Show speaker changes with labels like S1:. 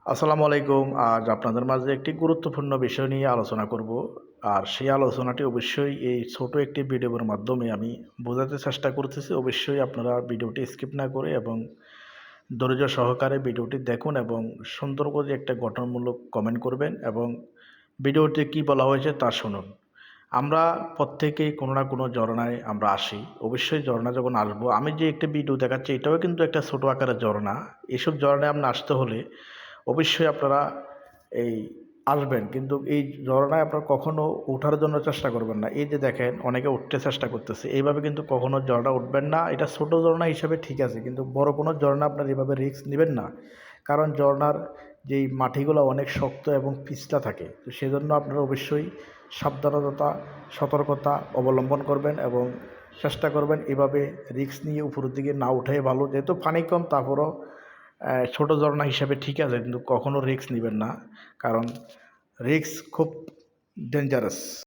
S1: আসসালামু আলাইকুম। আজ আপনাদের মাঝে একটি গুরুত্বপূর্ণ বিষয় নিয়ে আলোচনা করব। আর সেই আলোচনাটি অবশ্যই এই ছোট একটি ভিডিওর মাধ্যমে আমি বোঝাতে চেষ্টা করতেছি। অবশ্যই আপনারা ভিডিওটি স্কিপ না করে এবং ধৈর্য সহকারে ভিডিওটি দেখুন এবং সুন্দর করে একটা গঠনমূলক কমেন্ট করবেন এবং ভিডিওতে কী বলা হয়েছে তা শুনুন। আমরা প্রত্যেকেই কোনো না কোনো ঝরনায় আমরা আসি। অবশ্যই ঝরনা যখন আসবো, আমি যে একটি ভিডিও দেখাচ্ছি এটাও কিন্তু একটা ছোট আকারের ঝরনা। এসব ঝরনায় আপনার আসতে হলে অবশ্যই আপনারা এই আসবেন, কিন্তু এই ঝরনায় আপনারা কখনো ওঠার জন্য চেষ্টা করবেন না। এই যে দেখেন অনেকে উঠতে চেষ্টা করতেছে, এইভাবে কিন্তু কখনো ঝরনা উঠবেন না। এটা ছোট ঝরনা হিসাবে ঠিক আছে, কিন্তু বড় কোনো ঝরনা আপনারা এভাবে রিস্ক নেবেন না। কারণ ঝরনার যেই মাটিগুলো অনেক শক্ত এবং পিছলা থাকে, তো সেজন্য আপনারা অবশ্যই সাবধানতা সতর্কতা অবলম্বন করবেন এবং চেষ্টা করবেন এভাবে রিস্ক নিয়ে উপরের দিকে না ওঠাই ভালো। যেহেতু পানি কম, তারপরও ছোট ঝরনা হিসাবে ঠিক আছে, কিন্তু কখনো রিস্ক নেবেন না। কারণ রিস্ক খুব ডেঞ্জারাস।